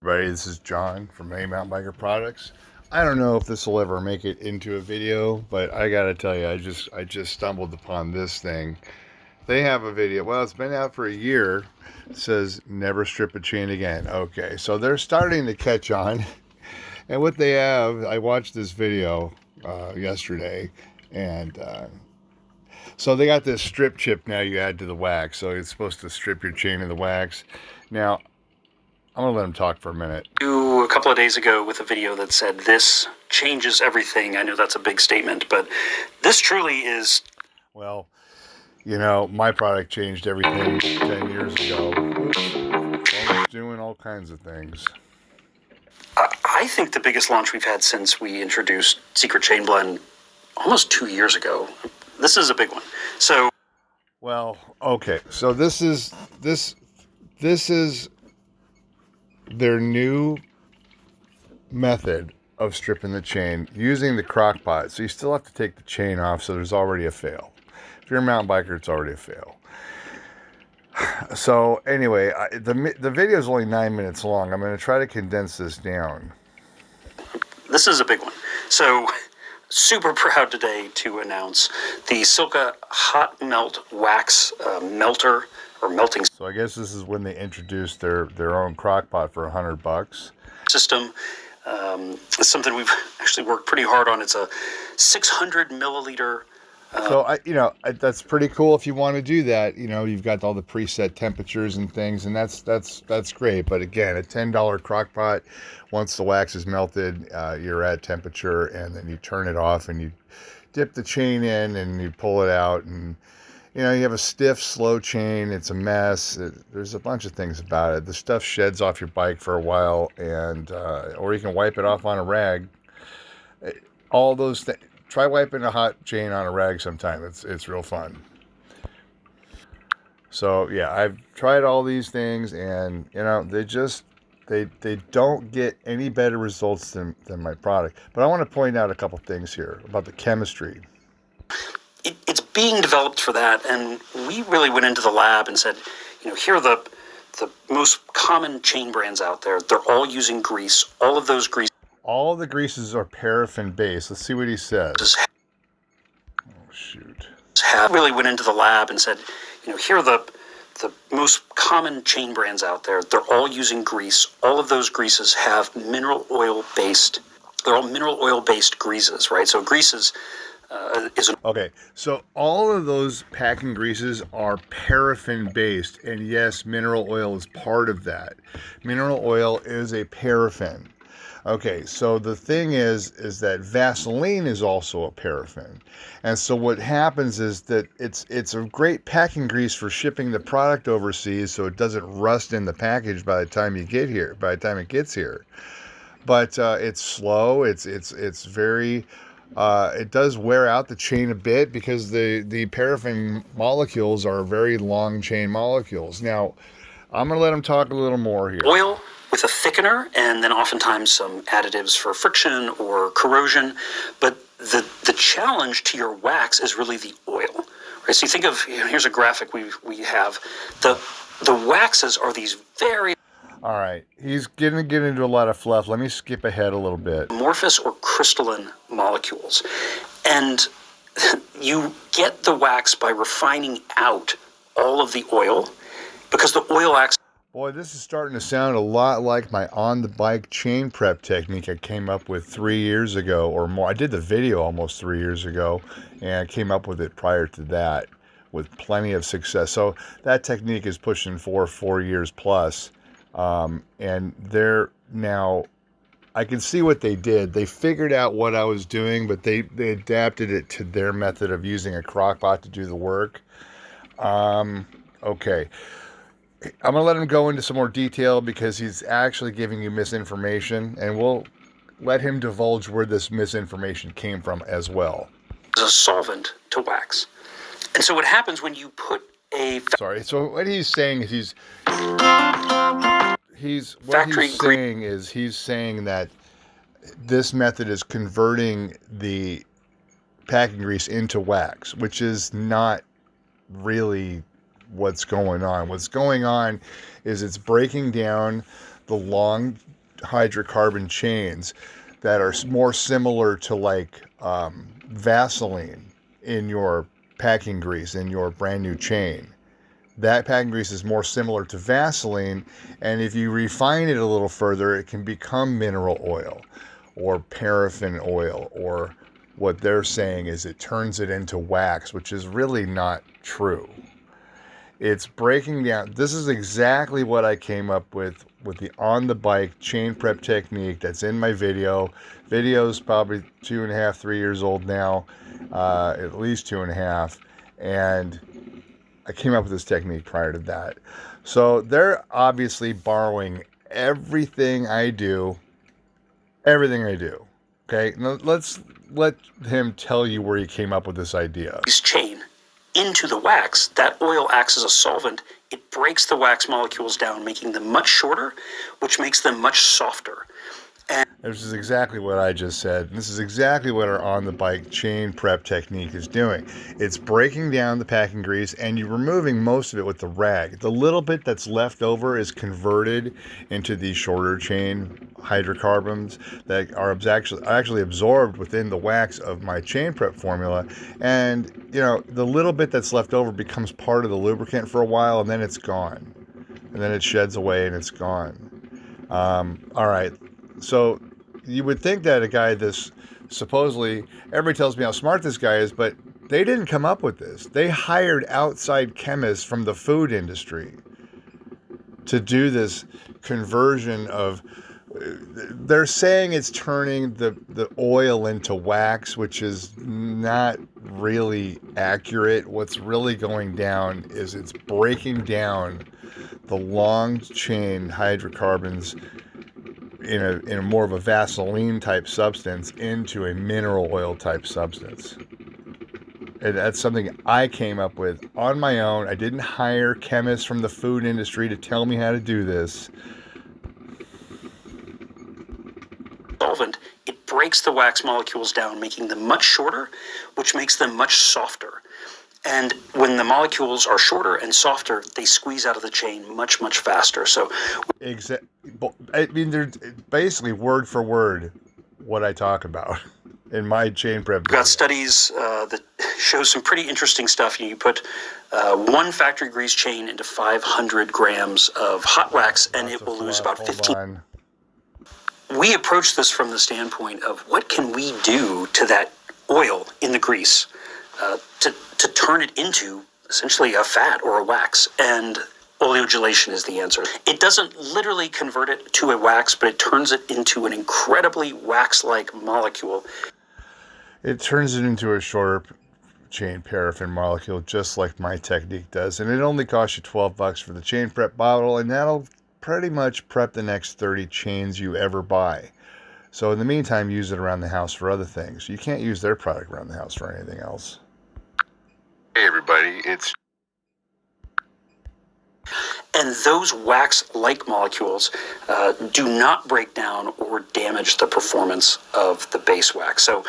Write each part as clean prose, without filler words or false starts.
Everybody, this is John from aMTBer Products. I don't know if this will ever make it into a video, but I gotta tell you, I just stumbled upon this thing. They have a video. Well, it's been out for a year. It says never strip a chain again. Okay, so they're starting to catch on. And what they have, I watched this video yesterday, and so they got this strip chip now you add to the wax. So it's supposed to strip your chain of the wax. Now, I'm going to let them talk for a minute. A couple of days ago with a video that said this changes everything. I know that's a big statement, but this truly is... Well, you know, my product changed everything 10 years ago. It's doing all kinds of things. I think the biggest launch we've had since we introduced Secret Chain Blend almost 2 years ago. This is a big one. So... Well, okay. So this is their new method of stripping the chain using the crock pot. So you still have to take the chain off, so there's already a fail. If you're a mountain biker, it's already a fail. So anyway, the video is only 9 minutes long. I'm going to try to condense this down. This is a big one. So super proud today to announce the Silka Hot Melt Wax Melter or melting So I guess this is when they introduced their own crock pot for $100. System. It's something we've actually worked pretty hard on. It's a 600 milliliter. So that's pretty cool if you want to do that. You know, you've got all the preset temperatures and things, and that's great. But again, a $10 crock pot, once the wax is melted, you're at temperature, and then you turn it off and you dip the chain in and you pull it out, and you know, you have a stiff, slow chain. It's a mess. There's a bunch of things about it. The stuff sheds off your bike for a while, and or you can wipe it off on a rag. All those things. Try wiping a hot chain on a rag sometime. It's real fun. So yeah, I've tried all these things, and you know, they don't get any better results than my product. But I want to point out a couple things here about the chemistry. It's being developed for that, and we really went into the lab and said, you know, here are the most common chain brands out there. They're all using grease. All of those greases. All of the greases are paraffin based. Let's see what he says. Oh shoot! Really went into the lab and said, you know, here are the most common chain brands out there. They're all using grease. All of those greases have mineral oil based. They're all mineral oil based greases, right? So greases. Okay, so all of those packing greases are paraffin based, and yes, mineral oil is part of that. Mineral oil is a paraffin. Okay, so the thing is that Vaseline is also a paraffin, and so what happens is that it's a great packing grease for shipping the product overseas, so it doesn't rust in the package by the time you get here. By the time it gets here, but it's slow. It's very. It does wear out the chain a bit because the paraffin molecules are very long chain molecules. Now, I'm going to let them talk a little more here. Oil with a thickener, and then oftentimes some additives for friction or corrosion. But the challenge to your wax is really the oil. Right? So you think of, you know, here's a graphic we have. The waxes are these very... All right, he's going to get into a lot of fluff. Let me skip ahead a little bit. Amorphous or crystalline molecules. And you get the wax by refining out all of the oil, because the oil acts... Boy, this is starting to sound a lot like my on-the-bike chain prep technique I came up with 3 years ago or more. I did the video almost 3 years ago, and I came up with it prior to that with plenty of success. So that technique is pushing 4 years plus. And they're now, I can see what they did. They figured out what I was doing, but they adapted it to their method of using a crock pot to do the work. Okay. I'm going to let him go into some more detail because he's actually giving you misinformation, and we'll let him divulge where this misinformation came from as well. As a solvent to wax. And so what happens when you put a... Sorry. So what he's saying is he's saying that this method is converting the packing grease into wax, which is not really what's going on. What's going on is it's breaking down the long hydrocarbon chains that are more similar to like Vaseline in your packing grease in your brand new chain. That packing grease is more similar to Vaseline, and if you refine it a little further, it can become mineral oil or paraffin oil, or what they're saying is it turns it into wax, which is really not true. It's breaking down. This is exactly what I came up with the on the bike chain prep technique that's in my video. Video's probably 2.5, 3 years old now, at least 2.5, and I came up with this technique prior to that. So they're obviously borrowing everything I do. Okay, now let's let him tell you where he came up with this idea. Chain into the wax, that oil acts as a solvent. It breaks the wax molecules down, making them much shorter, which makes them much softer. This is exactly what I just said. This is exactly what our on-the-bike chain prep technique is doing. It's breaking down the packing grease, and you're removing most of it with the rag. The little bit that's left over is converted into these shorter chain hydrocarbons that are actually absorbed within the wax of my chain prep formula. And, you know, the little bit that's left over becomes part of the lubricant for a while, and then it's gone. And then it sheds away, and it's gone. All right. So you would think that a guy this supposedly, everybody tells me how smart this guy is, but they didn't come up with this. They hired outside chemists from the food industry to do this conversion of, they're saying it's turning the oil into wax, which is not really accurate. What's really going down is it's breaking down the long chain hydrocarbons in a more of a Vaseline type substance into a mineral oil type substance. And that's something I came up with on my own. I didn't hire chemists from the food industry to tell me how to do this. Solvent, it breaks the wax molecules down, making them much shorter, which makes them much softer. And when the molecules are shorter and softer, they squeeze out of the chain much, much faster. So, I mean, they're basically word for word what I talk about in my chain prep. We've got studies that show some pretty interesting stuff. You put one factory grease chain into 500 grams of hot wax, and it will lose about 15. We approach this from the standpoint of what can we do to that oil in the grease to turn it into essentially a fat or a wax, and oleogelation is the answer. It doesn't literally convert it to a wax, but it turns it into an incredibly wax-like molecule. It turns it into a shorter chain paraffin molecule, just like my technique does, and it only costs you $12 for the chain prep bottle, and that'll pretty much prep the next 30 chains you ever buy. So in the meantime, use it around the house for other things. You can't use their product around the house for anything else. Hey everybody, it's... And those wax-like molecules do not break down or damage the performance of the base wax. So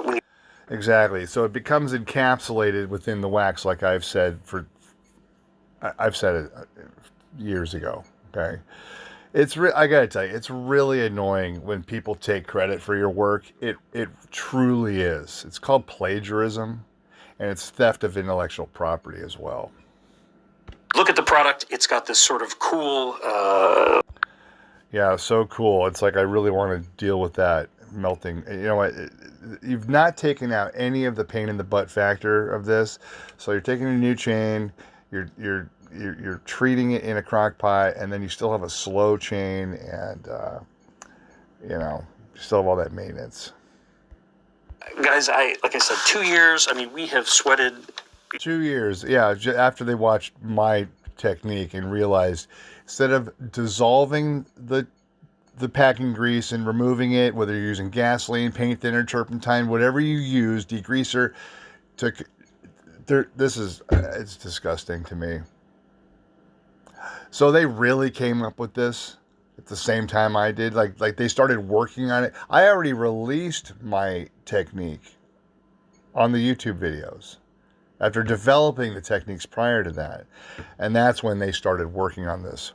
when you... Exactly. So it becomes encapsulated within the wax, like I've said it years ago. Okay. I gotta tell you, it's really annoying when people take credit for your work. It truly is. It's called plagiarism, and it's theft of intellectual property as well. Look at the product. It's got this sort of cool... Yeah, so cool. It's like I really want to deal with that melting. You know what? You've not taken out any of the pain in the butt factor of this. So you're taking a new chain, you're treating it in a crock pot, and then you still have a slow chain, and you still have all that maintenance. Guys, like I said, 2 years. I mean, we have sweated... 2 years, yeah, after they watched my technique and realized instead of dissolving the packing grease and removing it, whether you're using gasoline, paint thinner, turpentine, whatever you use, degreaser, it's disgusting to me. So they really came up with this at the same time I did. Like they started working on it. I already released my technique on the YouTube videos after developing the techniques prior to that. And that's when they started working on this.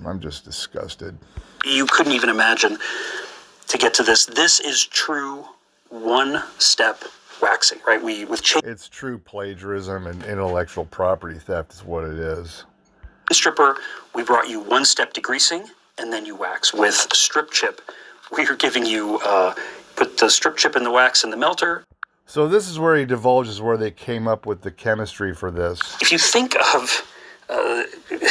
I'm just disgusted. You couldn't even imagine to get to this. This is true one-step waxing, right? It's true plagiarism and intellectual property theft is what it is. Stripper, we brought you one-step degreasing, and then you wax. With strip chip, we are giving you put the strip chip in the wax in the melter. So this is where he divulges where they came up with the chemistry for this. If you think of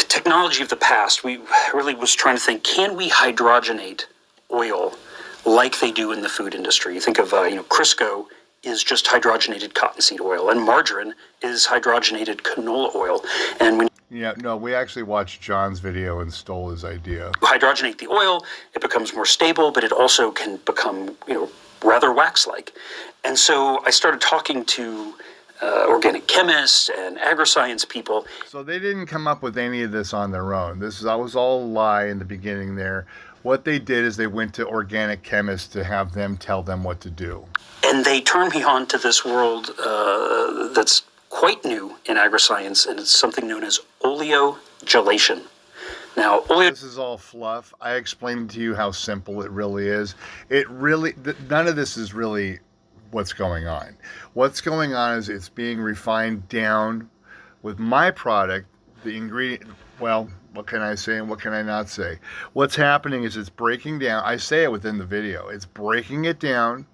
technology of the past, we really was trying to think, can we hydrogenate oil like they do in the food industry? You think of, Crisco is just hydrogenated cottonseed oil, and margarine is hydrogenated canola oil. And when we actually watched John's video and stole his idea. you hydrogenate the oil, it becomes more stable, but it also can become, rather wax-like. And so I started talking to organic chemists and agri-science people. So they didn't come up with any of this on their own. That was all a lie in the beginning there. What they did is they went to organic chemists to have them tell them what to do. And they turned me on to this world that's quite new in agri-science, and it's something known as oleogelation. Now, this is all fluff. I explained to you how simple it really is. None of this is really what's going on. What's going on is it's being refined down with my product, the ingredient. Well, what can I say and what can I not say? What's happening is it's breaking down. I say it within the video. It's breaking it down.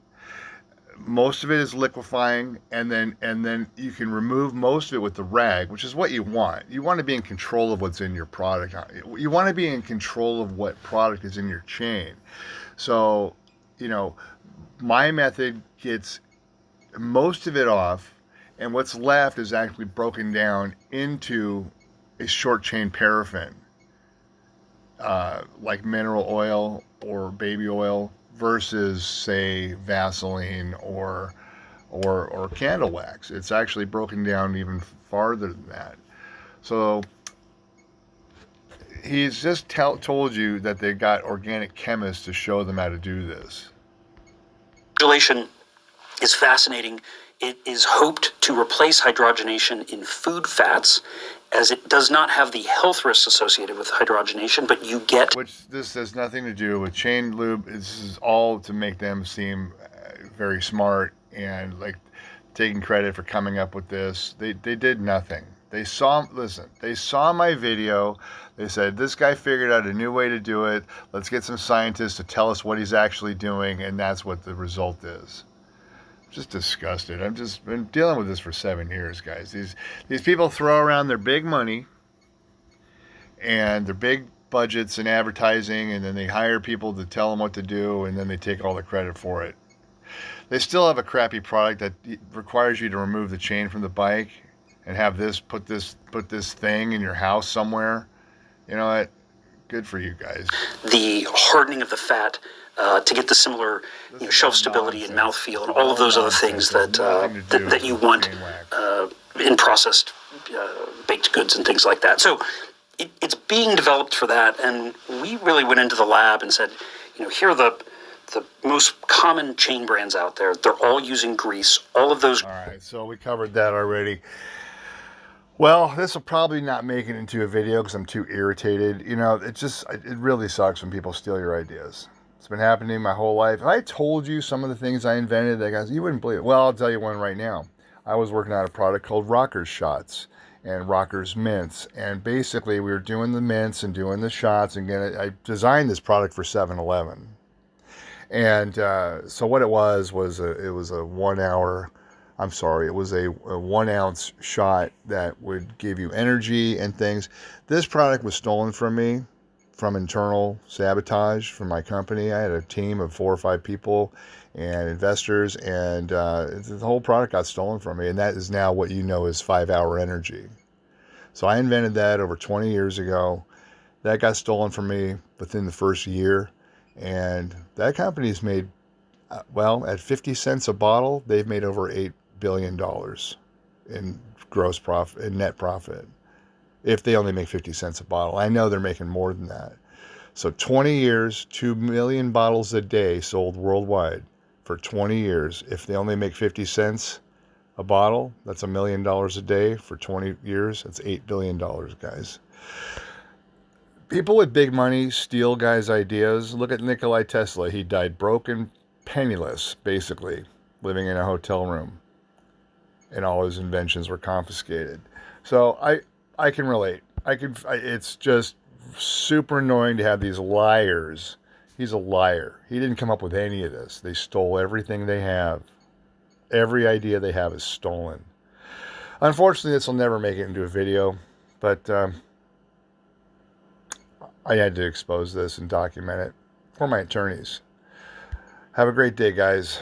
Most of it is liquefying, and then you can remove most of it with the rag, which is what you want. You want to be in control of what's in your product. You want to be in control of what product is in your chain. So, my method gets most of it off, and what's left is actually broken down into a short chain paraffin, like mineral oil or baby oil, versus, say, Vaseline or candle wax. It's actually broken down even farther than that. So he's just told you that they got organic chemists to show them how to do this. Hydrogenation is fascinating. It is hoped to replace hydrogenation in food fats, as it does not have the health risks associated with hydrogenation, but you get... Which this has nothing to do with chain lube. This is all to make them seem very smart and like taking credit for coming up with this. They did nothing. They saw my video. They said, this guy figured out a new way to do it. Let's get some scientists to tell us what he's actually doing, and that's what the result is. Just disgusted. I've just been dealing with this for 7 years, guys. These people throw around their big money and their big budgets in advertising, and then they hire people to tell them what to do, and then they take all the credit for it. They still have a crappy product that requires you to remove the chain from the bike and have put this thing in your house somewhere. You know what? Good for you guys. The hardening of the fat to get the similar shelf stability and mouthfeel and all of those other things that you want in processed baked goods and things like that. So it's being developed for that, and we really went into the lab and said, here are the most common chain brands out there. They're all using grease. All of those. All right, so we covered that already. Well, this will probably not make it into a video because I'm too irritated. It really sucks when people steal your ideas. It's been happening my whole life. If I told you some of the things I invented, you wouldn't believe it. Well, I'll tell you one right now. I was working on a product called Rockers Shots and Rockers Mints. And basically, we were doing the mints and doing the shots. And again, I designed this product for 7-Eleven. And so what it was a 1 hour... it was a 1 ounce shot that would give you energy and things. This product was stolen from me from internal sabotage from my company. I had a team of 4 or 5 people and investors, and the whole product got stolen from me. And that is now what you know is 5-hour energy. So I invented that over 20 years ago. That got stolen from me within the first year. And that company's made, at 50 cents a bottle, they've made over $8 billion in gross profit, in net profit, if they only make 50 cents a bottle. I know they're making more than that. So 20 years, 2 million bottles a day sold worldwide for 20 years. If they only make 50 cents a bottle, that's $1 million a day for 20 years. That's $8 billion, guys. People with big money steal guys' ideas. Look at Nikola Tesla. He died broken, penniless, basically, living in a hotel room. And all his inventions were confiscated. So I can relate. It's just super annoying to have these liars. He's a liar. He didn't come up with any of this. They stole everything they have. Every idea they have is stolen. Unfortunately, this will never make it into a video, but I had to expose this and document it for my attorneys. Have a great day, guys.